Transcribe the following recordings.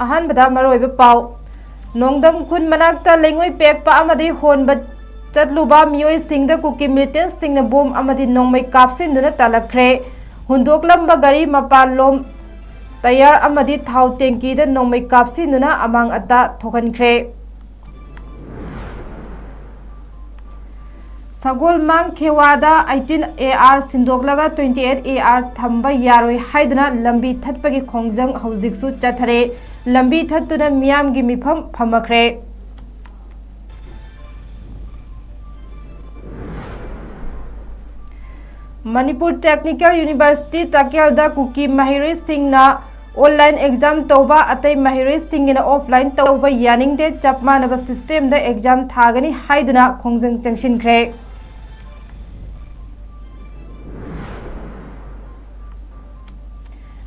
अहनबदा मरोइब पाव नोंगदम खुन मनाक्ता लेंगोई पेकपा अमदी होनब चतलुबा मियोई सिंगदा cookie militants सिंगना बोम अमदी नोंगमै कापसिंदुना तलखरे हुंदोकलंबा गरी मपालोम तैयार अमदी थाव टेंकीदा नोंगमै कापसिंदुना अमांग अता थोकनखरे सगोल मांग खेवादा 18 AR सिंदोकलगा 28 AR थंबा यारोई हाइदना लंबी थटपगी खोंगजंग हौजिकसु चथरे लंबी थटुना मियामगी मिफम फमखरे मणिपुर टेक्निकल यूनिवर्सिटी तकेलदा कुकी महिरी सिंगना ऑनलाइन एग्जाम तौबा अतै महिरी सिंगना ऑफलाइन तौबा यानिंगदे चपमानबा सिस्टम दा एग्जाम थागनी हाइदना खोंगजंग चंगसिनखरे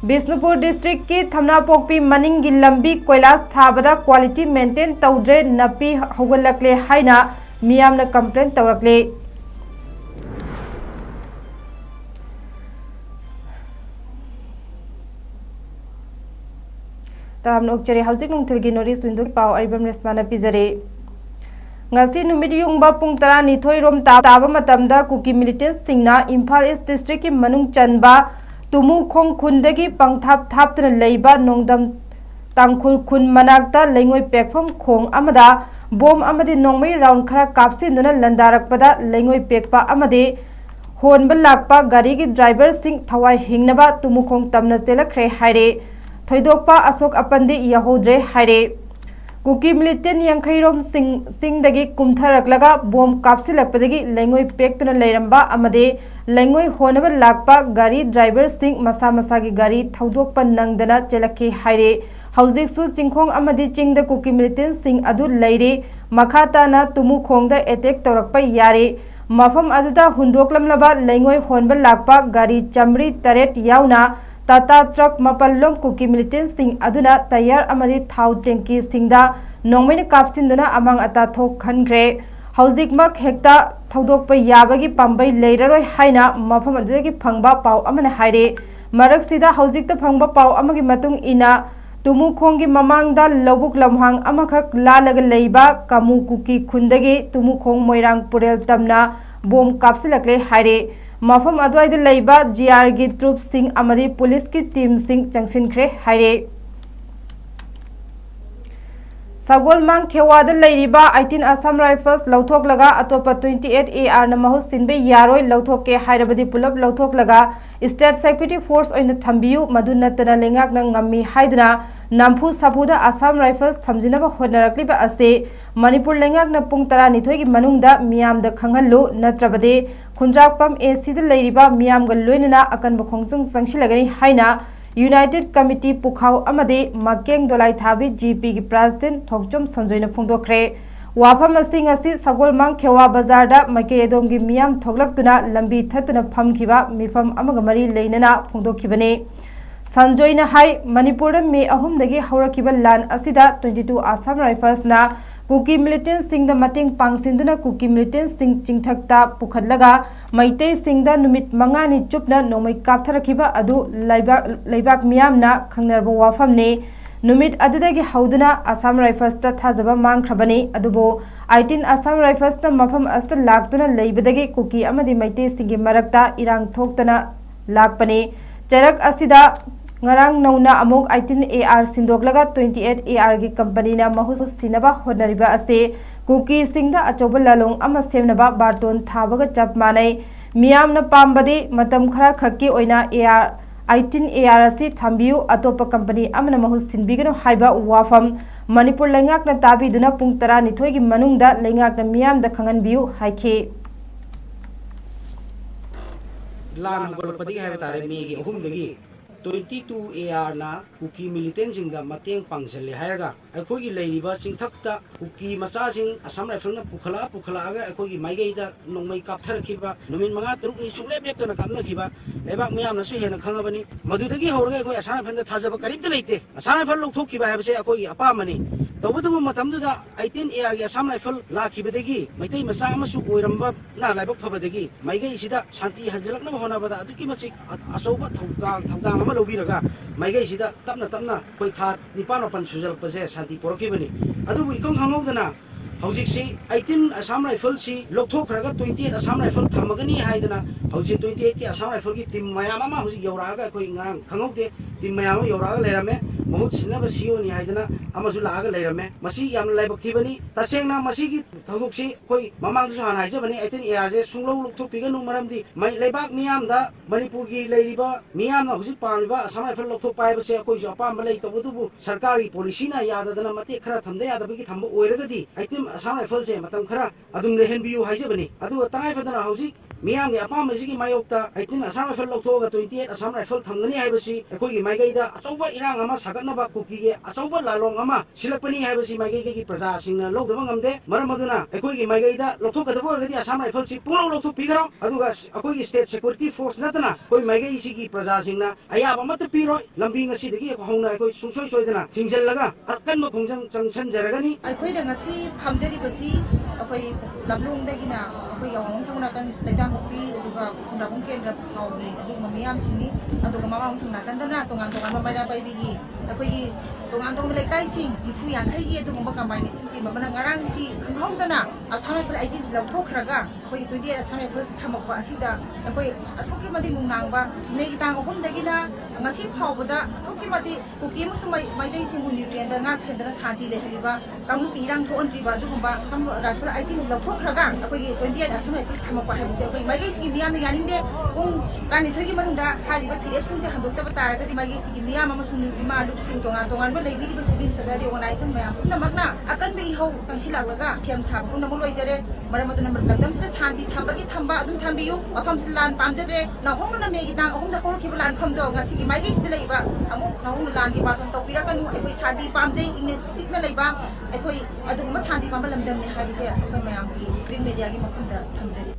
बिष्णुपुर डिस्ट्रिक्ट की थमनापोक्पी मनिंगी लंबी कोयलास थाबदा क्वालिटी मेंटेन तौद्रे नपी हौगलक्ले हाइना मियामना कंप्लेन तौरक्ले ताम नोकचरे हौजिक नुंगथिलगी नोटिस विंदो पाव अरिबम रेस्माना पिजरे ngasi numit yungba pung 12 rom taaba matamda kuki militants singna Imphal East district ki manung chanba तुमु खोंग खुंदगी पंगथाप थापतन लेबा नोंगदम तांखुल खुन मनाक्ता लेंगोई पेकफम खोंग अमदा बोम अमदि नोंगमै राउंड खरा कापसिंदुना लंदारकपदा लेंगोई पेकपा अमदि होनबा लाकपा गाड़ी की ड्राइवर सिंह थवाई हिंगनबा तुमु खोंग तमना चेलखरे हाइरे थोइदोकपा अशोक अपंदि यहोद्रे हाइरे कुकी मिलिटेंट यांखैरोम सिंगदगी कुमथरकलगा बोम कापसिलकपदगी लेंगोई पेक्तुना लेरंबा अमदे लेंगोई होनबा लाकपा गाड़ी ड्राइवर सिंह मसा मसा की गाड़ी थौदोकपा नंगदना चेलखि हाइरे हौजिकसु चिंखोंग अमदि चिंगदा कुकी मिलिटेंट सिंह अदु लेरे मखाताना तुमु खोंगदा अटैक तौरकपा यारे मफम अदुदा हुंदोकलमलबा लेंगोई होनबा लाकपा गाड़ी चमरी तरेट यावना टाटा ट्रक मपल्लोम कुकी मिलिटेंट सिंह अदुना तैयार अमदि थाव टेंकी सिंगदा नोंगमैना कापसिंदुना अमांग अता थोक खनख्रे हौजिकमक हेक्ता थौदोकपा याबगी पांबै लेररोय हाइना मफम अदुदगी फंगबा पाव अमना हाइरे मरकसिदा हौजिकता फंगबा पाव अमगी मतुंग इना तुमु खोंगी ममांगदा लौबुक लमहांग अमखक लालग लेबा कामु कुकी खुंदगी तुमु खोंग मोइरांग पुरेल तमना बोम कापसिलकले हाइरे मफम अद्वाइद लेबा जीआर की ट्रूप सिंह अमदी पुलिस की टीम सिंह चंगसिनख्रे हाइरे सगोल मांग खेवाद लेरिबा 18 असम राइफल्स लौथोकलगा अतोपा 28 AR न महु सिनबे यारोय लौथोके हाइरबदी पुलब लौथोकलगा स्टेट सिक्योरिटी फोर्स ओइन थंबियु मदु नतना लेंगाक न ngami हाइदना नामफु सापुदा असम राइफल्स थमजिनबा होनरकलिबा असे मणिपुर लेंगाक न पुंग 12 की मनुंगदा मियामदा खंगहल्लु नत्रबदे खुंद्राकपम AC the लेरिबा मियामगा लोइनना अकनब खोंगजंग संगसिलगनी हाइना United committee पुखाव अमदे मकेंग Dolai थाबी GP की प्रेसिडेंट थोकचम संजयना फोंदोखरे वाफम असिंग असि सगोलमांग खेवा बाजारदा मकेदोम की मियाम थोगलक्तुना लंबी थतुना फमखिबा मिफम अमग मरी लेनना फोंदोखिबने संजयना हाई मणिपुर मे अहुमदगी हौरखिबा लान असिदा 22 असम राइफल्स ना कुकी मिलिटेंट सिंह मतेंग पांगसिंदुना कुकी मिलिटेंट सिंह चिंगथक्ता पुखदलगा मैते सिंह नुमित मंगानी चुपना नोमै कापथरखिबा अदु लैबाक मियामना खंगनरबा वाफमने नुमित अदुदगी हौदुना असम राइफल्स ता थाजबा मांगख्रबने अदुबो 18 असम राइफल्स ता मफम अस्त लाक्तुना लेबदगी कुकी अमदि मैते सिंह मरक्ता इरांग थोक्तना लाकपने चरक असिदा ngarang nauna amok 18 AR sindoklaga 28 AR की कंपनी ना महु सिनबा होनरिबा असे कुकी सिंगदा अचोबा लालोंग अमा सेमनबा बार्टोन थाबगा चप मानै मियामना पाम्बदे मतम खरा खक्की ओइना AR 18 AR असी थंबियु अतोपा कंपनी अमना महु सिनबिगनो हाइबा वाफम मणिपुर लेंगाकना ताबिदुना पुंग 12 की मनुंगदा लेंगाकना मियामदा खंगनबियु हाइखे लान गोलपदी हाइबा तारे मेगी अहुमदगी 22 AR ना कुकी मिलिटेंट जिंगदा मतेंग पांगसले हायरगा अखोगी लेरिबा चिंगथक्ता कुकी मचाजिंग असम राइफल पुखलागा अखोगी माइगैदा नोंमै कापथरखिबा नुमिन मंगा तरुक नि सुलेब लेपतना कापनखिबा लेबाक मियामना सु हेना खंगबनी मदुदगी हौरगा अखोई असम राइफल थाजबा करिमत लेते असम राइफल लौथोखिबा हाबसे अखोगी अपामनी तबदब मतमदुदा 18AR की असम राइफल लाखिबदगी मैतै मचा अमसु ओइरंबा ना लाइबक फबदगी माइगै सिदा शांति हजलकना होनाबदा अदुकी मचिक अचौबा थौगांग अमा लौबिरगा माइगै सिदा तपना तपना कोइ था निपान अपन सुजलपसे शांति पोरखिबनी अदुबु इकं खंगौदना हौजिकसी 18 असम राइफल सी लोकथोखरगा 28 असम राइफल थमगनी हाइदना हौजिक 28 की असम राइफल की टीम मयाम अमा हौजिक यौरागा कोइ ngarang खंगौदे टीम मयाम यौरागा लेरमे बहुत सिनबा सियोनी हाइदना अमसु लागा लेरमे मसी याम लाइबक थिबनी तसेंगना मसी की थगुकसी कोइ ममांगसु हान हाइजबनी 18AR जे सुंगलौ लोकथोपिगनु मरमदी मै लेबाक मियामदा मणिपुर की लेरिबा मियामना हौजिक पालिबा असम राइफल लोकथोक पाइबसे कोइसु अपाम लै तबदुबु सरकारी पॉलिसीना याददना मते खरा थमदे यादबगी थम्बो ओइरगदी 18 असम राइफल से मतम खरा अदुम लेहनबियु हाइजबनी अदु तांगाय फदना हौजिक मियाम के अपाम मसिगी मायोक्ता 18 असम राइफल लोकथोगा 28 असम राइफल थमगनी हाइबसी अखोगी माइगैदा अचौबा इरांग अमा सागतनबा कुकी के अचौबा लालोंग अमा सिलकपनी हाइबसी माइगै की प्रजा सिंगना लोकदबा ngamde मरम अदुना अखोगी माइगैदा लोकथोगदबो ओरगदी असम राइफल सी पुरो लोकथो पिगरो अदुगा अखोगी स्टेट सिक्योरिटी फोर्स नतना कोइ माइगै सिगी प्रजा सिंगना अयाब अमत पिरोय लंबी ngasi हौना अखोई सुंसोय सोयदना थिंजललगा अकन खुंजंग चंगसन जरगनी अखोइदा ngasi famjariबसी अखोई लमलुंगदगिना अखोई यवंग थंगनाकन लेदां बुपी अदुगा पुनाबुं केन्द्र फावगी अदुगा मियाम सिंनि अदुगा मामां थंगनाकनदना तोंगान तोंगान माइरा बाइबिगी अखोई तोंगान तोंग लेकाइसिंग निफु यांखैगी अदुगुंबा कम्बाइनेशन टीम अमना ngarangsi खंगहौदना असम राइफल 18 लौथोखरगा अखोई 28 असम राइफल थमकपा असिदा अखोई अदुकी मदि मुंगनांगबा नेगितांग अहुमदगिना ngasi फावबदा अदुकी मदि कुकी मसु माइदै सिंगु न्यूट्रिएंट दा ngak सेंदना शांति लेहलिबा कांगलु किरांग थोअनरिबा अदुगुंबा राइफल 18 लौथोखरगा अखोई 28 असम राइफल थमकपा हाइबसे अखोई माइदै सिंगि मियामना यानिंदे पुंग रानिथोइगी मनुंदा हारिबा फिलेपसिंसे हंदोक्तबा तारगदि माइदै सिंगि मियाम अमसु इमा लुपसिंग तोंगान लेगिरिबा सिविल सोसाइटी ऑर्गेनाइजेशन मयाम पुनमकना अकनबे इहौ तंसिलागला खेम साब पुनमक लोइजरे मरम अदुना लमदमसिदा शांति थंबगी थंबा अदुम थंबियु अफमसि लान पामजदरे नाहोंगना मेगी दांग अहुमदा खोलखिबा लान फमदो ngasi माइगे सिदा लेबा अमु नाहोंगना लान की बातन तौपिराकनु अखोई शांति पामजे इने तिकना लेबा अखोई अदुगमा शांति पामा लमदमने हाइबसे अखोई मयाम की प्रिंट मीडिया की मफमदा थमजरी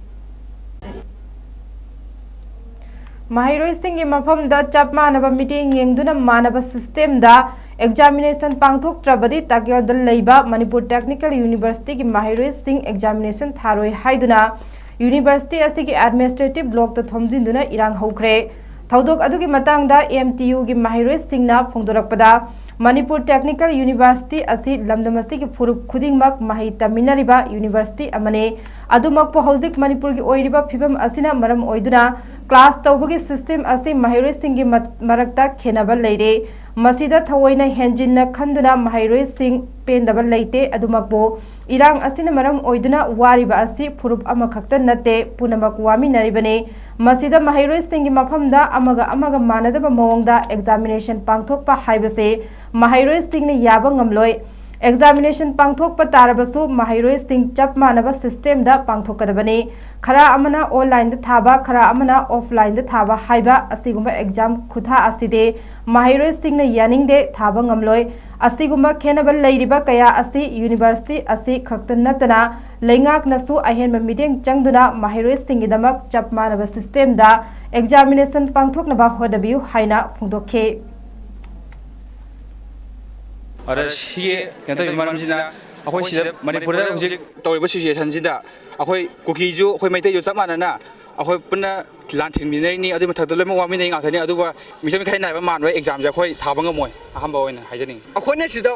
Mahiroi singi mafamda chap manaba meeting yengduna manaba system da examination pangthok trabadi takyal dal leiba Manipur Technical University ki Mahiroi sing examination tharoi haiduna university asigi administrative block ta thomjinduna irang hokre thaudok adugi matangda MTU gi Mahiroi singna phongdorakpada Manipur Technical University asi lamdamasi ki furup khudingmak mahi taminariba university amane adumakpo hojik Manipur gi oiriba phibam asina maram oiduna class tawbagi system asi Mahiroi singi marakta khenaba leire masida thawoina henjinna khanduna Mahiroi sing pendaba leite adumakbo irang asina maram oiduna wariba asi furup amakhakta nate punamak wami naribane masida Mahiroi singi mafamda amaga manadaba mawongda examination pangthokpa haibase Mahiroi singni yaba ngamloi examination pangthokpa tarabasu Mahiroi sing chap manaba system da pangthokadabani khara amana online da thaba khara amana offline da thaba haiba asigumba exam khutha aside Mahiroi singna yaningde thaba ngamloi asigumba khenaba leiriba kaya asi university asi khaktan natana leingak nasu ahenba meeting changduna Mahiroi singidamak chap manaba system da examination pangthoknaba hodabiu haina phungdokhe और क्या मरमसीना अखोई मनपुर तौर situation अखोई कुकीजु अखोई मैतैजु चप मानना अखोई पुनः लान थेंमिनैनी अदु मथक् लोइम वामिनै गाथनि अदुबा मिसम खै नायबा मानबा एग्जाम जे अखोई थाबा ngमोय अहमबा ओइना हाइजनि अखोइने सिदा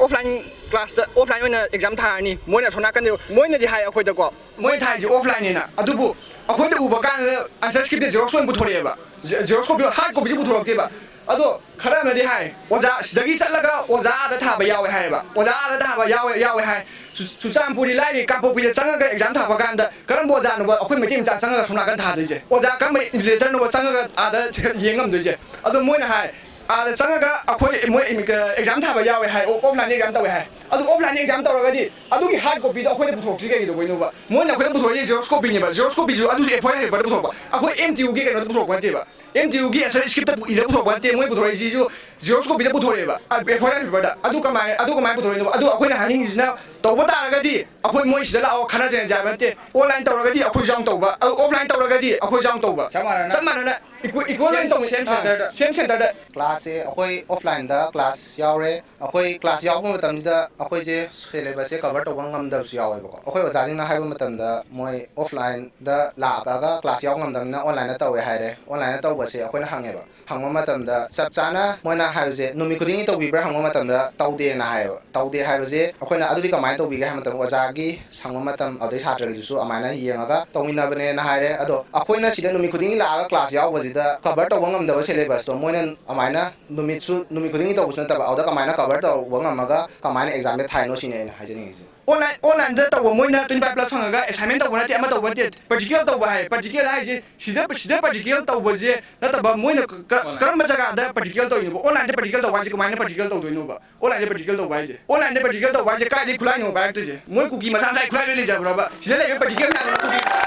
ऑफलाइन क्लास दा ऑफलाइन ओइना एग्जाम थानि मोइना थोना कन मोइना दि हाय अखोइ दा को मोइ थाइ जे ऑफलाइन निना अदुबु अखोइ दा उबा कान आंसर स्क्रिप्ट जेरोक्स ओइन बुथोरेबा जेरोक्स कॉपी हार्ड कॉपी बुथोरक्तेबा अदो खरा नदी हाय ओजा सिदगी चलगा ओजा दा थाबा यावे हायबा ओजा दा थाबा यावे हाय सुचामपुरी लाइनि कापोपुरी चंगा एग्जाम थाबा कांदा करम बोजा नो अखोइ मेकिम चा चंगा सुना कन थादोजे ओजा कम लेटर नो चंगा आदा येंगम दोजे अदो मोइना हाय आदा चंगा अखोइ मोइ एग्जाम थाबा यावे हाय ऑफलाइन एग्जाम तवे हाय ꯑꯗꯨ ꯑꯣꯐꯂꯥꯏꯟ ꯑꯦꯛꯖꯥꯝ ꯇꯧꯔꯒꯗꯤ ꯑꯗꯨꯒꯤ ꯍꯥꯔꯗ ꯀꯣꯄꯤꯗꯣ ꯑꯩꯈꯣꯏꯅ ꯄꯨꯊꯣꯛꯇ꯭ꯔꯤ ꯀꯩꯒꯤꯅꯣꯕ ꯃꯣꯏꯅ ꯑꯩꯈꯣꯏꯅ ꯄꯨꯊꯣꯛꯏꯁꯦ ꯖꯦꯔꯣꯛꯁ ꯀꯣꯄꯤꯅꯦꯕ ꯖꯦꯔꯣꯛꯁ ꯀꯣꯄꯤꯁꯨ ꯑꯗꯨꯁꯨ ꯑꯦꯐ ꯑꯥꯏ ꯄꯦꯄꯔꯗ ꯄꯨꯊꯣꯛꯄ ꯑꯩꯈꯣꯏ MTUꯒꯤ ꯀꯩꯅꯣꯗ ꯄꯨꯊꯣꯛꯄ ꯅꯠꯇꯦꯕ MTUꯒꯤ ꯑꯟꯁꯔ ꯁ꯭ꯀ꯭ꯔꯤꯞꯇ ꯏꯔꯒ ꯄꯨꯊꯣꯛꯄ ꯅꯠꯇꯦ ꯃꯣꯏ ꯄꯨꯊꯣꯛꯏꯁꯤꯁꯨ ꯖꯦꯔꯣꯛꯁ ꯀꯣꯄꯤꯗ ꯄꯨꯊꯣꯛꯑꯦꯕ ꯑꯦꯐ ꯑꯥꯏ ꯄꯦꯄꯔꯗ ꯑꯗꯨ ꯀꯃꯥꯏꯅ ꯄꯨꯊꯣꯛꯏꯅꯣ ꯑꯗꯨ ꯑꯩꯈꯣꯏꯅ ꯍꯥꯏꯅꯤꯡꯉꯤꯁꯤꯅ ꯇꯧꯕ ꯇꯥꯔꯒꯗꯤ ꯑꯩꯈꯣꯏ ꯃꯣꯏꯁꯤꯗ ꯂꯥꯛꯑꯣ ꯈꯟꯅꯖꯦ ꯍꯥꯏꯕ ꯅꯠꯇꯦ ꯑꯣꯟꯂꯥꯏꯟ ꯇꯧꯔꯒꯗꯤ ꯑꯩꯈꯣꯏꯁꯨ ꯌꯥꯎꯅ ꯇꯧꯕ ꯑꯣꯐꯂꯥꯏꯟ ꯇꯧꯔꯒꯗꯤ ꯑꯩꯈꯣꯏꯁꯨ ꯌꯥꯎꯅ ꯇꯧꯕ ꯆꯞ ꯃꯥꯟꯅꯅ इक्वल सेम सेंटर क्लास से अखोई ऑफलाइन दा क्लास यावरे अखोई क्लास याव मतमदा अखोई जे सिलेबस से कवर तौब ngamdabsu yaweबको अखोई ओजाजिंगना हाइबो मतमदा मोय ऑफलाइन दा लागागा क्लास याव ngamdamna ऑनलाइन दा तौवे हाइरे ऑनलाइन दा तौबसे अखोइना हांगेबा हांगो मतमदा सबचाना मोयना हाइबजे नुमि खुदिंगी तौबिब्रा हांगो मतमदा तौदे ना हाइबो तौदे हाइबजे अखोइना अदुदि कमाय तौबिगे हाइ मतम ओजागी सांगो मतम अदे छात्रगिसु अमाइना येंगागा तौमिनाबने ना हाइरे अदो अखोइना सिदा नुमि खुदिंगी लागा क्लास यावबजे कवर तौब ngamdaba syllabus तो मोयना अमाइना नुमि खुदिंगी तौबस नतबा अदा कमाइना कवर तौब ngammaga कमाइना एग्जाम दे थाइनो सिने हाइजनिंगि ऑनलाइन दा तौब मोयना 25+ फंगागा असाइनमेंट तौब नते अमा तौब नते प्रैक्टिकल तौब हाइ प्रैक्टिकल हाइजे सिदा प्रैक्टिकल तौबजे नतबा मोयना करम जगह दा प्रैक्टिकल तौइनो ऑनलाइन दे प्रैक्टिकल तौब हाइजे कमाइना प्रैक्टिकल तौदोइनोबा ऑनलाइन दे प्रैक्टिकल तौब हाइजे ऑनलाइन दे प्रैक्टिकल तौब हाइजे कादि खुलाइनो बायक्तजे मोय कुकी मसा साइ खुलाइ ले जाब्राबा सिदा ले प्रैक्टिकल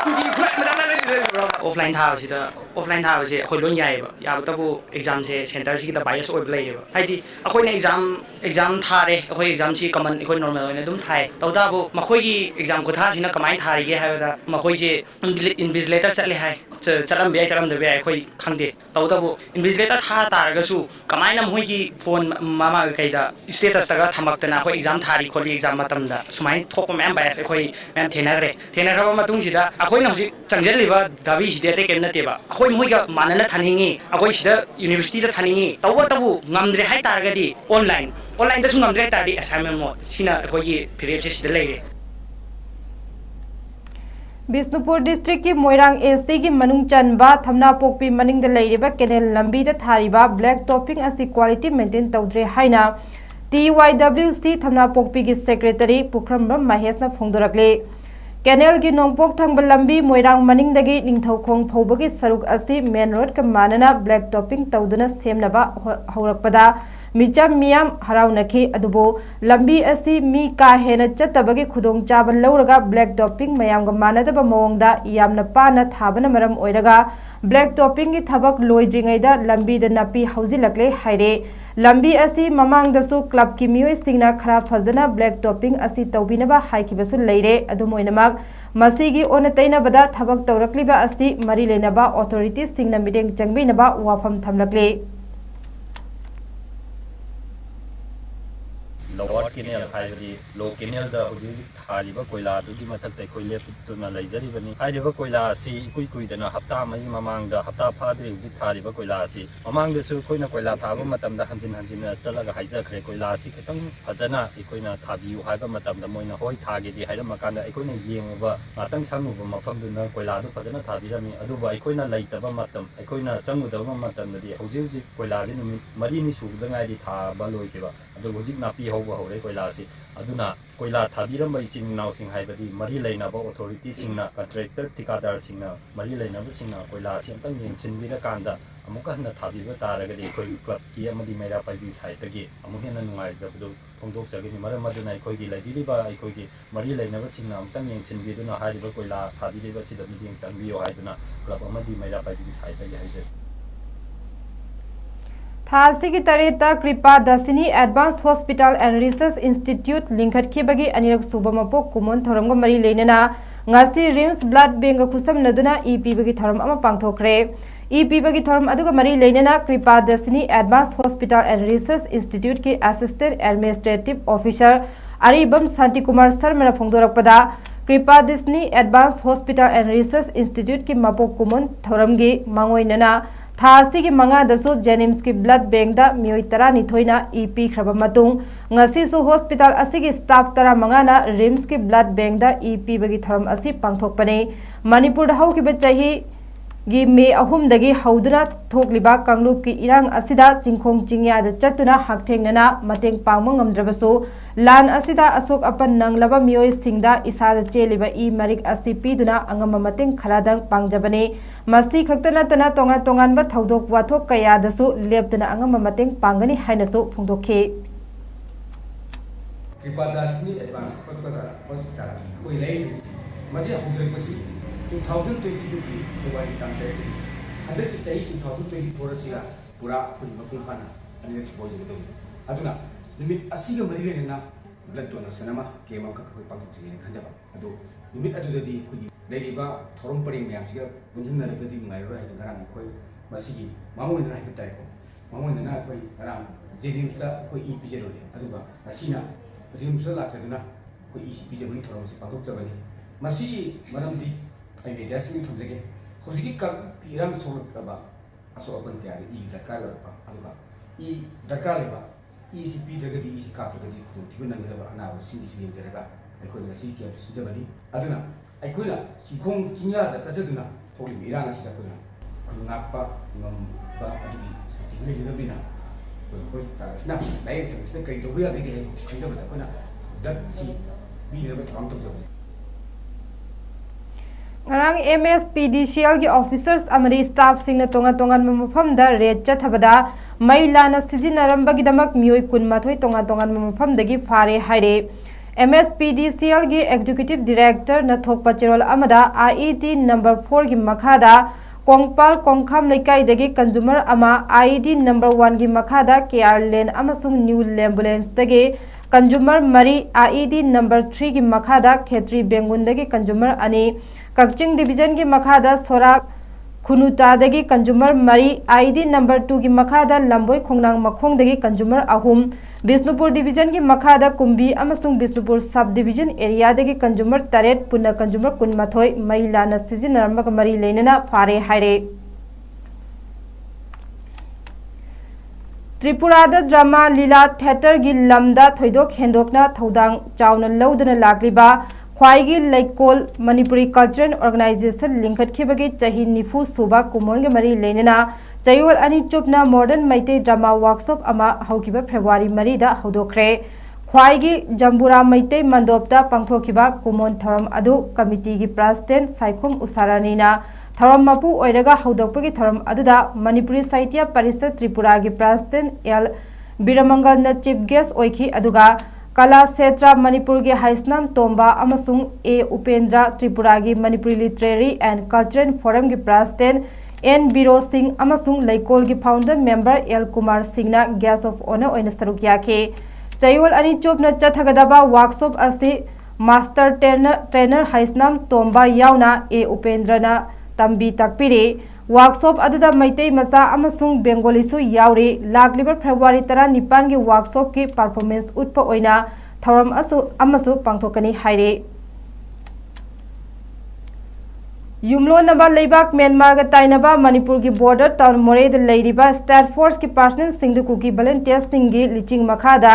कुकी खुलाइ मसा ले जाब्राबा ऑफलाइन था से अखोई लोन याइबा याबतबु एग्जाम से सेंटर से बायस ओइब लेबा हाइदि अखोइना एग्जाम थारे अखोई एग्जाम सी कमन अखोई नॉर्मल ओइना दुम थाय तौदाबु मखोइगी एग्जाम खुथा सिना कमाइ थारिगे हाइबदा मखोइ से इनविजिलेटर चले हाय चलम बे अखोई खंगदे तौदाबु इनविजिलेटर था तारगसु कमाइना मोइगी फोन मामा कैदा स्टेटस तगा थमक्तना अखोई एग्जाम थारी खोली एग्जाम मतमदा सुमाइ थोप मैम बायस अखोई मैम थेनरबा मतुंगसिदा अखोइना हुजि चंगजेलिबा दाबी सिदे के नतेबा अखोई मोइगा मानना थानिंगी अखोई सिदा यूनिवर्सिटी दा थानिंगी तबु ngamdre hai targadi online da su ngamdre tardi assignment mo sina अखोई फिरेब से सिदा लेरे बिष्णुपुर डिस्ट्रिक्ट की मोइरांग एसी की मनुंग चनबा थमना पोकपी मनिंग द लेरिबा केनेल लंबी द थारिबा ब्लैक टॉपिंग असि क्वालिटी मेंटेन तौद्रे हाइना TYWC थमना पोकपी की सेक्रेटरी पुखरम महेश ना फोंदोरकले केनेल की नोंगपोक थंग लंबी मोइरांग मनिंग दगी निंगथौखोंग फौबगी सरुक असि मेन रोड का मानना ब्लैक टॉपिंग तौदुना सेमनबा हौरकपदा मिचम मियाम हराउनखी अदुबो लंबी असि मी का हेना चतबगी खुदोंग चाबन लौरगा ब्लैक टॉपिंग मयामगा मानदबा मवंगदा यामना पाना थाबना मरम ओइरगा ब्लैक टॉपिंग की थबक लोइद्रिङैदा लंबी द नपी हौजिलकले हाइरे लंबी असि ममांगदसु क्लब की मियोय सिंगना खरा फजना ब्लैक टॉपिंग असि तौबिनबा हाइखिबसु लेरे अदुमोइनमक मसीगी ओन तैनबदा थबक तौरकलिबा असि मरी लेनबा ऑथोरिटी सिंगना मिडेंग चंगबिनबा वाफम थमलकले लोअर केनेल हाइबदी लो केनेल दा हुजी थारिबा कोइला दुगी मथक कोइ लेपुतुना लैजरिबनी हाइरिबा कोइला असि कुइ कुइदना हप्ता मई ममांगदा हप्ता फाद्रे हुजी थारिबा कोइला असि ममांगदसु कोइना कोइला थाबा मतमदा हंजिन चलगा हाइजखरे कोइला असि खतंग फजना कोइना थाबियु हाइबा मतमदा मोइना होय थागेदि हाइरमकांदा कोइना येंगबा मातंग संगुबा मफमदुना कोइला दु फजना थाबिरमी अदुबा कोइना लैतबा मतम कोइना चंगुदबा मतमदि हुजी कोइला जि नुमि मरिनि सुगदंगाइदि थाबा लोइकेबा अदु हुजी नापि हौबा हौरे कोइला असि अदुना कोइला थाबिरम इसिंग नाउसिंग हाइबदी मरी लैनबा ऑथोरिटी सिंगना कॉन्ट्रैक्टर ठिकादार सिंगना मरी लैनबा सिंगना कोइला असि अंतंग येंसिनबिरा कांदा अमुक हन्ना थाबिबा तारगदि कोइ क्लब की अमदि मेरा पाइबी साइटगी अमुक हेना नुंगाइजबदु फोंदोकजगनि मरम मदुना अखोइगी लैबिरिबा अखोइगी मरी लैनबा सिंगना अंतंग येंसिनबिदुना हाइबा कोइला थाबिरिबा सिदा मिदिंग चंगबियो हाइदुना क्लब अमदि मेरा पाइबी साइटगी हाइजे थासी की तरेता Kripa Dasini advance hospital and research institute लिंखटखिबगी अनिरक सुबा मपोक कुमोन थरमग मरी लेनना ngasi rims blood bank khusam naduna epbagi thoram ama pangthokre epbagi thoram aduga mari leinana kripa dasini advanced hospital and research institute ki assistant administrative officer aribam santi kumar sarmana phongdorakpada Kripa Dasini advance hospital and research institute की मपोक Koeman थोरमगी मांगोइनना थासी की मंगादसु जेनिम्स की blood bank दा मियोय तरा निथोइना ईपी खरबा मतुंग ngasisu hospital asigi staff tara mangana rims की ब्लड बैंक दा ईपी बगी थोरम असि पांगथोकपने मणिपुर दा हौकिबा चाही गी मे अहुम दगी हौदना थोकलिबा कांगलुप की इरांग असिदा चिंखोंग चिंगया द चतुना हाकथेंगना मतेंग पांगमंग नमद्रबसु लान असिदा अशोक अपन नंगलबा मियोय सिंगदा इसादा चेलिबा ई मरिक असि पीदुना अंगम मतेंग खरादंग पांगजबने मसी खक्तना तना तोंगा तोंगानबा थौदोक वाथोक कयादसु लेपदना अंगम मतेंग पांगनी हाइनसु फोंदोखे कृपादासनी एडवांस हॉस्पिटल कोई ले मजे हौजरपसी 2022 की फेब्रुआरी तारीख हदक चाही 2024 सिगा पूरा अखोई मपुंग फाना अनिरक्स बोजगदो अदुना निमित असिगा मरी लेना ब्लड डोनेशन अमा केम अमखा अखोई पांथोकसिगे खंजबा अदो निमित अदुददी अखोई लेरिबा थोरम परिंग मैमसिगा पुंजिनरगदी ngai है ngara अखोई मसिगी मामोइना हाइब ताइको मामोइना अखोई ngara जेनिमसा अखोई ई पिजरोले अदुगा असिना रिम्स लाचदुना अखोई ई पिजबगी थोरमसि पांथोकजबनी मसी मरमदी आई मीडिया सिंग थमजगे होजिकी का इराम सोलकबा असो अपन के ई दरकार लरपा अदुगा ई दरकार लेबा ई सी पी दगदी ई सी कापदगी खुंतिबो नंगरबा अनाव सिंग सिंग जरगा अखोई ngasi के सुजबनी अदुना अखोइना सिखोंग चिंया दा ससदुना थोली इरान असिदा कोना खुंगापा ngamba अदुगी सतिगले जिनबिना को तासना लाइन संगसने कई दोबिया बेगे खंजबदा कोना दत सी बीरबा थाम तोजबनी ngarang MSPDCL gi officers amari staff singna tonga tonga mafam da red chathabada mailana sijinaramba gi damak mioi kunmathoi tonga tonga mafam dagi fare haire MSPDCL gi executive director na thokpa cherol amada IED number 4 gi makhada kongpal kongkham lekai dagi consumer ama IED number 1 gi makhada KR lane amasung new ambulance dagi consumer mari IED number 3 gi makhada khetri bengun dagi consumer ani Kakching division ki makhada sorak khunuta dagi consumer mari ID number 2 ki makhada lamboi khongnang makhong dagi consumer ahum Bisnupur division ki makhada kumbi amasung Bisnupur sub division area dagi consumer taret punna consumer kunmathoi mailana sijinaramba mari leinana fare haire Tripurada drama lila theater gi lamda thoidok hendokna thodang chauna lodana lagliba Khwaigi Laikol Manipuri Cultural Organization Linkat Khibagi Chahi Nifu Suba Kumon Mari Lenina Chayol Ani Chupna Modern Maite Drama Workshop Ama Haukiba February Marida Hodokre Khwaigi Jambura Maite Mandopta Pangthokiba Kumon Tharam Adu Committee gi President Saikhum Usaranina Tharam Mapu Oiraga Hodokpagi Tharam Aduda Manipuri Saitya Parishad Tripura gi President L Biramangal na Chief Guest Oiki Aduga Kala Setra Manipur gi Haisnam Tomba amasung A Upendra Tripura gi Manipuri Literary and Cultural Forum gi President N Biro Singh amasung Laikol gi founder member L Kumar Singh na guest of honor oina sarukya ke Chayol ani chopna chathagadaba workshop asi master trainer Haisnam Tomba yauna A Upendra na tambi takpire workshop aduda maitei macha amasung bengali su yauri laglibar February 19 gi workshop ki performance utpa oina thoram amasu pangthokani haire Yumlo naba leibak Myanmar ga tainaba Manipur gi border town More de leiriba state force ki personnel singdu kuki volunteers singi liching makhada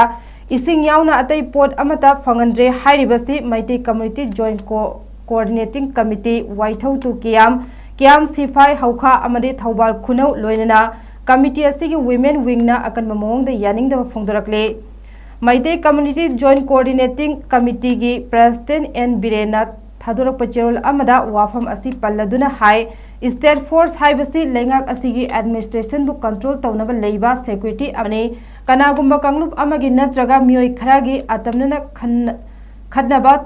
ising yauna atai pot amata phangandre hairibasi maitei community joint coordinating committee waithau tu Kiam Sifai Hauka Amade Thawbal Khunau Loinana Committee asigi Women Wing na akan mamong da yaning da phongdorakle Maite Community Joint Coordinating Committee gi President N Birena Thadorak Pachirol Amada Wafam asi palladuna hai State Force haibasi lengak asigi administration bu control tawnaba leiba security amane kanagumba kanglup amagi natraga mioi kharagi atamnana khadnaba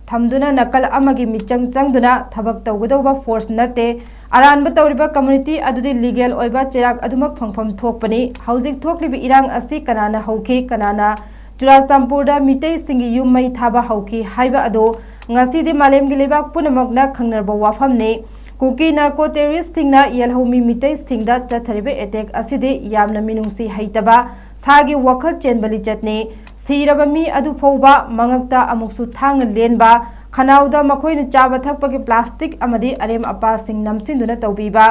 Thamduna nakal amagi michang changduna thabak tawgudawba force nate aranba tawriba community adudi legal oiba cherak adumak phangpham thokpani hauzik thoklibi irang asi kanana hauki kanana Churasampurda mitei singi yummai thaba hauki haiba ado ngasi de malemgi lebak punamagna khangnarba wafamne Kuki narco terrorist singna yelhomi mitei singda chatharibe attack aside yamna minungsi haitaba sagi wakhal chenbali chatne siraba mi adu fauba mangakta amuksu thang lenba khanauda makhoina chaba thakpagi plastic amadi arem apa sing namsinduna tawbiba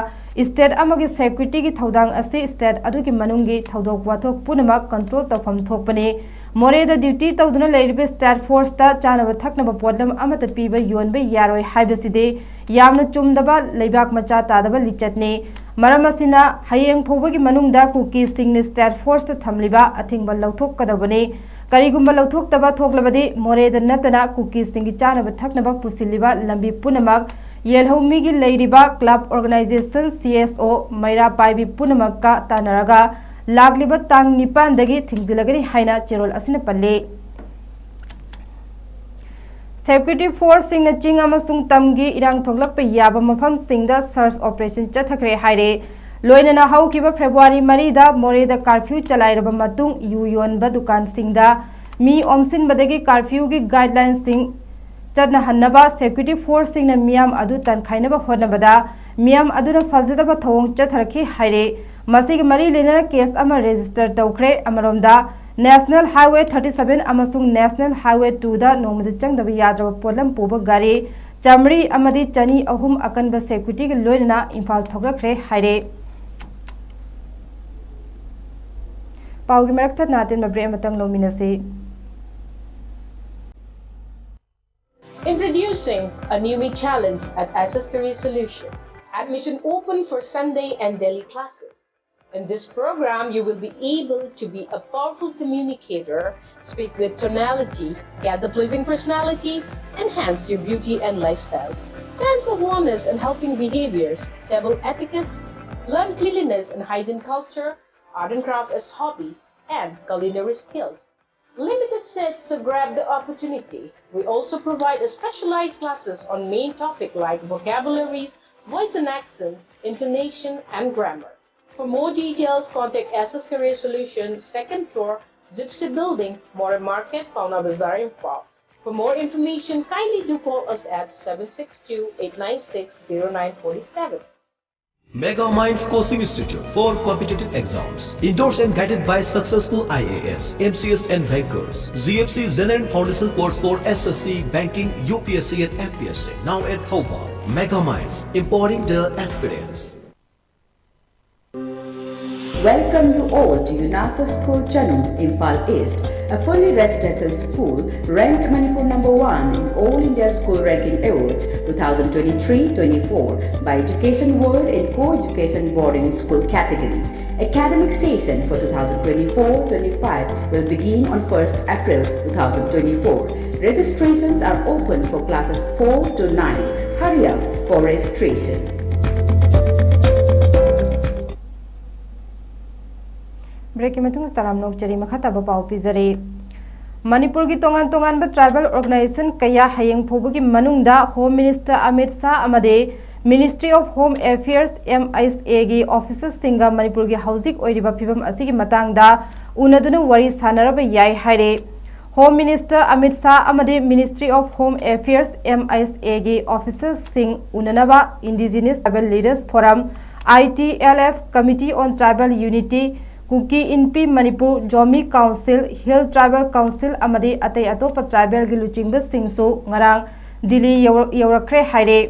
state amagi security gi thodang ase state adu gi manungi thodok wathok punama control tawfam thokpane More the duty tawduna leiribe state force ta chanaba thaknaba podlam amata piba yonbe yaroi haibaside yamna chumdaba leibak macha tadaba lichatne maramasina hayeng phobagi manungda kuki singni state force ta thamliba athingba lauthok kadabane karigumba lauthok taba thoklabade more da natana kuki singi chanaba thaknaba pusiliba lambi punamak yelhomi gi leiriba club organization CSO maira paibi punamak ka tanaraga Lagliba tang nipan dagi thingzilagari haina cherol asina palle Security Force sing na ching amasung tamgi irang thoklak pe yaba mafam sing da search operation chathakre haire loina na hau kiba February mari da more da curfew chalai raba matung yuyon ba dukan sing da mi omsin badagi curfew gi guidelines sing chadna hannaba Security Force sing na miyam adu tan khaina ba hodna bada miyam adu na fazida ba thong chatharki haire masig mari lena case ama register tawkhre amaronda National Highway 37 amasung National Highway 2 da nomad changdaba yadraba polam puba gari chamri amadi chani ahum akanba security gi loina Imphal thoklakre haire paugi marakta natin mabre matang lominasi. Introducing a new Meet Challenge at SS Career Solution. Admission open for Sunday and daily classes. In this program, you will be able to be a powerful communicator, speak with tonality, gather pleasing personality, enhance your beauty and lifestyle, sense of oneness and helping behaviors, table etiquettes, learn cleanliness and hygiene culture, art and craft as hobby, and culinary skills. Limited seats, so grab the opportunity. We also provide a specialized classes on main topic like vocabularies, voice and accent, intonation, and grammar. For more details, contact SS Career Solution, 2nd floor, Gypsy Building, More Market, Pauna Bazaar, Imphal. For more information, kindly do call us at 762-896-0947. Mega Minds Coaching Institute for competitive exams. Endorsed and guided by successful IAS, MCS and bankers. ZFC Zenon Foundation course for SSC, Banking, UPSC and MPSC. Now at Thobal. Mega Minds, empowering the aspirants. Welcome you all to UNAPA School Chanum, Imphal East, a fully residential school ranked Manipur #1 in All India School Ranking Awards 2023-24 by Education World in Co-Education Boarding School category. Academic session for 2024-25 will begin on 1st April 2024. Registrations are open for classes 4 to 9. Hurry up for registration. Break metung taram nok jari makhata ba pau pizari Manipur gi tongan tongan ba tribal organization kaya hayeng phobugi manungda Home Minister Amit Shah amade Ministry of Home Affairs MISA gi officers singa Manipur gi hauzik oiriba phibam asigi matangda unaduna wari sanaraba yai haire Home Minister Amit Shah amade Ministry of Home Affairs MISA gi officers sing unanaba Indigenous Tribal Leaders Forum ITLF Committee on Tribal Unity Kuki Inpi Manipur Jomi Council Hill Tribal Council amadi atay atopa tribal gi luchingba singsu ngarang Delhi Yawrakre haire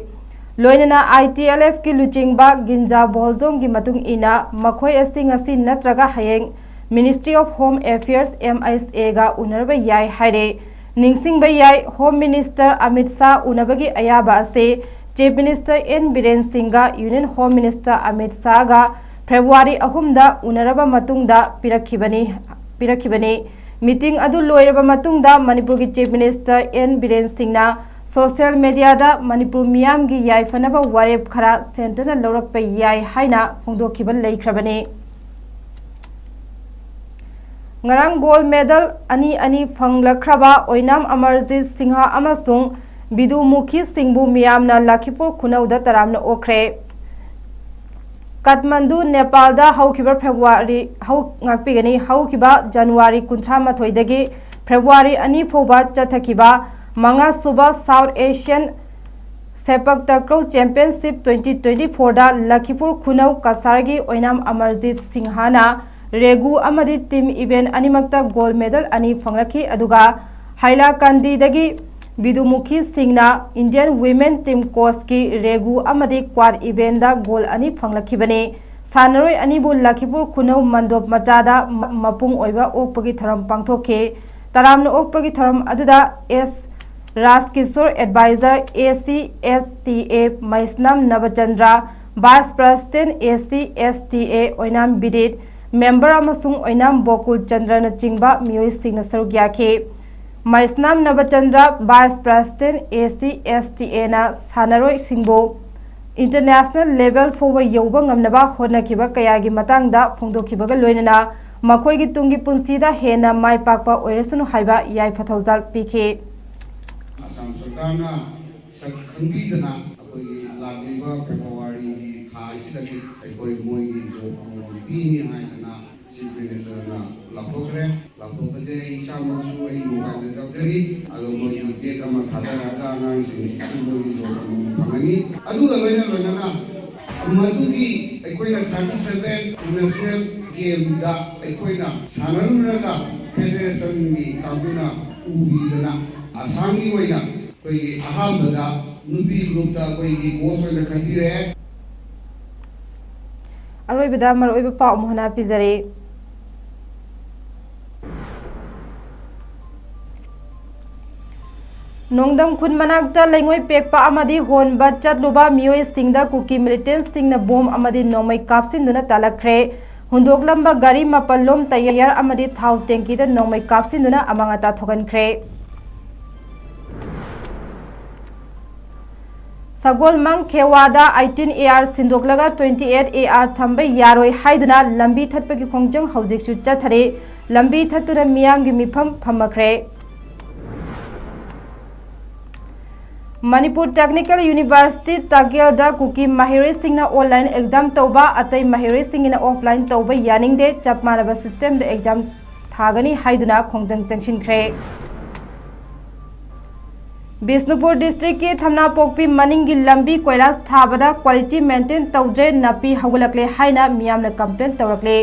loinana ITLF ki luchingba Ginja Bohjong gi matung ina makhoi asing asi natraga hayeng Ministry of Home Affairs MISA ga unarba yai haire ningsing ba yai Home Minister Amit Shah unabagi ayaba ase Chief Minister N Biren Singh ga Union Home Minister Amit Shah ga February ahumda unaraba matungda pirakhibani meeting adu loiraba matungda Manipur gi Chief Minister N Biren Singh na social media da Manipur miyam gi yaifanaba warep khara center na lawrakpa yai haina phongdokhiba leikrabani ngarang gold medal ani phanglakhraba Oinam Amarjit Singha amasung Bidu Mukhi Singbu miyamna Lakhipur Khunauda taramna okre Kathmandu Nepal da haukiba February ngakpigani haukiba January 13 dagi February ani foba chathakiba manga suba South Asian Sepak Takraw Championship 2024 da Lakhipur Khunau Kasargi Oinam Amarjit Singhana Regu amadi team event animakta gold medal ani phanglaki aduga Hailakandi dagi Bidumukhi Singhna Indian Women Team Coach ki Regu amadi quad event da goal ani phanglakibani sanaroi anibu Lakhipur Khunau Mandop Machada mapung oiba okpagi tharam pangthoke taramna okpagi tharam aduda S Raskishore Advisor ACSTA Maisnam Navachandra Vice President ACSTA Oinam Bidit Member amasung Oinam Bokul Chandra na chingba mioi singna sarugyake Maisnam Navachandra Vice President ACSTA na sanaroi singbo international level for yoba ngamnaba honakiba kayagi matangda phongdokhibaga loinana makhoi gi tungi punsida hena mai pakpa oiresunu haiba yai fathaujal pikhe Assam सरकारना खंबीदना अखोई लागिबा फेब्रुवारी की खासिदगी अखोई मोई job पीनी हाइदना chief मिनिस्टरना लाथोखरे लाथोपजे इसामसु ए mobile जाउदरी अदो मोई date अमा थादरागा अनांसिंग मोई जॉब फंगनी अदुगा लोइना मधुगी अखोइना 37 नेशनल गेम दा अखोइना सानरुरगा फेडरेशन की कांगुना उबीदना असम की ओइना कोई अहमदा नुबी ग्रुप दा कोई कोर्स ओइना खंदिरे अरोइबदा मरोइब पाउ मोहना पिजरे नोंगदम खुन मनाक्ता लेंगोय पेकपा अमदी होनबा चतलुबा मियोय सिंगदा कुकी मिलिटेंट्स सिंगना बोम अमदी नोंमै कापसिनदुना तालखरे हुंदोकलंबा गाड़ी मपल्लोम तैयार अमदी थाव टेंकीदा नोंमै कापसिनदुना अमांगता थोगनखरे सगोलमंग खेवादा 18 AR सिंदोकलगा 28 AR थंबे यारोय हाइदुना लंबी थतपगी खोंजंग हौजिकसु चथरे लंबी थतुना मियांगी मिफम फमखरे मणिपुर टेक्निकल यूनिवर्सिटी तागेलदा कुकी महिरे सिंगना ऑनलाइन एग्जाम तौबा अतै महिरे सिंगना ऑफलाइन तौबा यानिंगदे चपमानबा सिस्टम द एग्जाम थागनी हाइदुना खोंजंग चंगसिनखरे बिष्णुपुर डिस्ट्रिक्ट की थमना पोकपी मनिंगी लंबी कोयलास थाबदा क्वालिटी मेंटेन तौद्रे नपी हौगलकले हाइना मियामना कंप्लेन तौरकले